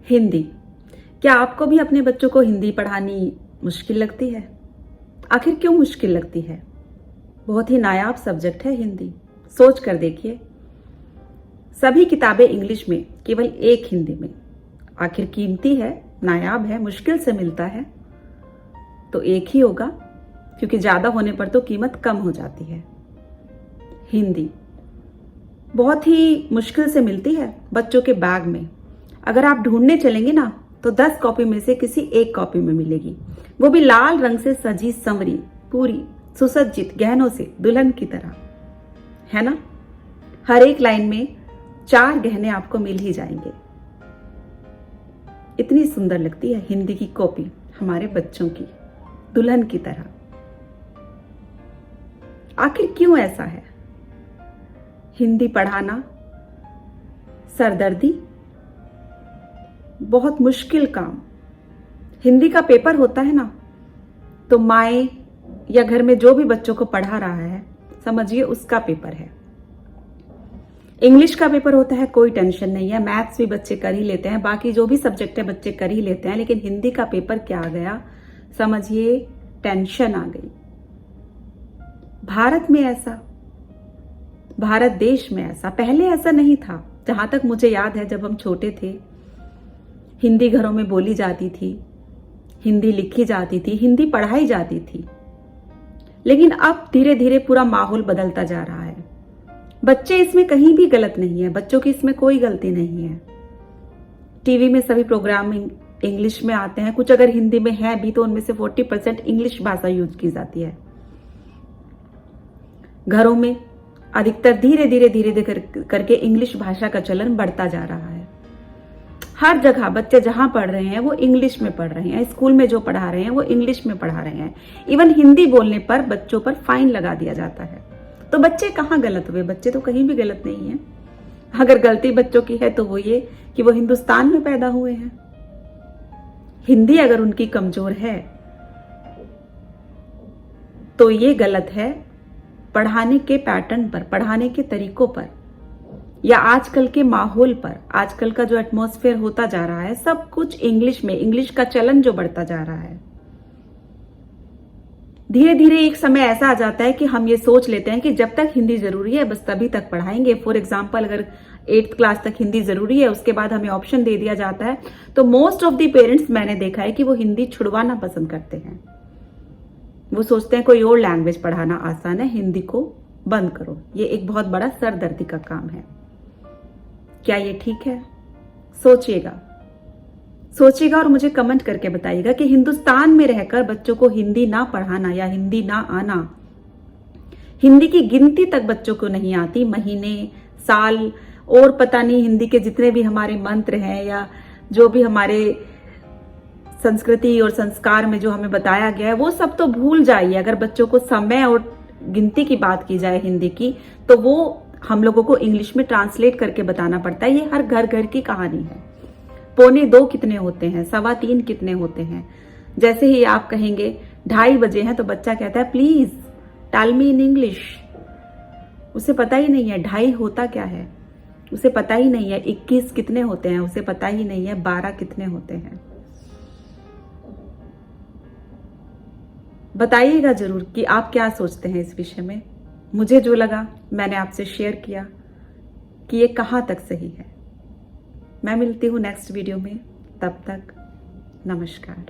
हिंदी। क्या आपको भी अपने बच्चों को हिंदी पढ़ानी मुश्किल लगती है? आखिर क्यों मुश्किल लगती है? बहुत ही नायाब सब्जेक्ट है हिंदी। सोच कर देखिए, सभी किताबें इंग्लिश में, केवल एक हिंदी में। आखिर कीमती है, नायाब है, मुश्किल से मिलता है तो एक ही होगा, क्योंकि ज्यादा होने पर तो कीमत कम हो जाती है। हिंदी बहुत ही मुश्किल से मिलती है बच्चों के बैग में। अगर आप ढूंढने चलेंगे ना तो 10 कॉपी में से किसी एक कॉपी में मिलेगी, वो भी लाल रंग से सजी संवरी, पूरी सुसज्जित गहनों से दुल्हन की तरह, है ना। हर एक लाइन में 4 गहने आपको मिल ही जाएंगे। इतनी सुंदर लगती है हिंदी की कॉपी हमारे बच्चों की, दुल्हन की तरह। आखिर क्यों ऐसा है? हिंदी पढ़ाना सरदर्दी, बहुत मुश्किल काम। हिंदी का पेपर होता है ना, तो माए या घर में जो भी बच्चों को पढ़ा रहा है, समझिए उसका पेपर है। इंग्लिश का पेपर होता है, कोई टेंशन नहीं है, मैथ्स भी बच्चे कर ही लेते हैं, बाकी जो भी सब्जेक्ट है बच्चे कर ही लेते हैं। लेकिन हिंदी का पेपर क्या आ गया, समझिए टेंशन आ गई। भारत में ऐसा, भारत देश में ऐसा, पहले ऐसा नहीं था। जहां तक मुझे याद है, जब हम छोटे थे, हिंदी घरों में बोली जाती थी, हिंदी लिखी जाती थी, हिंदी पढ़ाई जाती थी। लेकिन अब धीरे धीरे पूरा माहौल बदलता जा रहा है। बच्चे इसमें कहीं भी गलत नहीं है, बच्चों की इसमें कोई गलती नहीं है। टीवी में सभी प्रोग्राम इंग्लिश में आते हैं, कुछ अगर हिंदी में है भी तो उनमें से 40% इंग्लिश भाषा यूज की जाती है। घरों में अधिकतर धीरे धीरे करके इंग्लिश भाषा का चलन बढ़ता जा रहा है। हर जगह बच्चे जहां पढ़ रहे हैं वो इंग्लिश में पढ़ रहे हैं, स्कूल में जो पढ़ा रहे हैं वो इंग्लिश में पढ़ा रहे हैं। इवन हिंदी बोलने पर बच्चों पर फाइन लगा दिया जाता है। तो बच्चे कहाँ गलत हुए? बच्चे तो कहीं भी गलत नहीं है। अगर गलती बच्चों की है तो वो ये कि वो हिंदुस्तान में पैदा हुए हैं। हिंदी अगर उनकी कमजोर है तो ये गलत है पढ़ाने के पैटर्न पर, पढ़ाने के तरीकों पर, या आजकल के माहौल पर। आजकल का जो एटमॉस्फेयर होता जा रहा है, सब कुछ इंग्लिश में, इंग्लिश का चलन जो बढ़ता जा रहा है। धीरे धीरे एक समय ऐसा आ जाता है कि हम ये सोच लेते हैं कि जब तक हिंदी जरूरी है बस तभी तक पढ़ाएंगे। फॉर एग्जाम्पल, अगर 8th क्लास तक हिंदी जरूरी है, उसके बाद हमें ऑप्शन दे दिया जाता है, तो मोस्ट ऑफ द पेरेंट्स, मैंने देखा है कि वो हिंदी छुड़वाना पसंद करते हैं। वो सोचते हैं कोई और लैंग्वेज पढ़ाना आसान है, हिंदी को बंद करो। ये एक बहुत बड़ा सरदर्दी का काम है। क्या ये ठीक है? सोचिएगा, सोचिएगा और मुझे कमेंट करके बताइएगा कि हिंदुस्तान में रहकर बच्चों को हिंदी ना पढ़ाना या हिंदी ना आना, हिंदी की गिनती तक बच्चों को नहीं आती, महीने, साल, और पता नहीं हिंदी के जितने भी हमारे मंत्र हैं या जो भी हमारे संस्कृति और संस्कार में जो हमें बताया गया है, वो सब तो भूल जाइए। अगर बच्चों को समय और गिनती की बात की जाए हिंदी की, तो वो हम लोगों को इंग्लिश में ट्रांसलेट करके बताना पड़ता है। ये हर घर घर की कहानी है। 1:45 कितने होते हैं, 3:15 कितने होते हैं। जैसे ही आप कहेंगे 2:30 बजे हैं, तो बच्चा कहता है please tell me in English. उसे पता ही नहीं है 2:30 होता क्या है, उसे पता ही नहीं है 21 कितने होते हैं, उसे पता ही नहीं है 12 कितने होते हैं। बताइएगा जरूर कि आप क्या सोचते हैं इस विषय में। मुझे जो लगा मैंने आपसे शेयर किया कि ये कहाँ तक सही है। मैं मिलती हूँ नेक्स्ट वीडियो में, तब तक नमस्कार।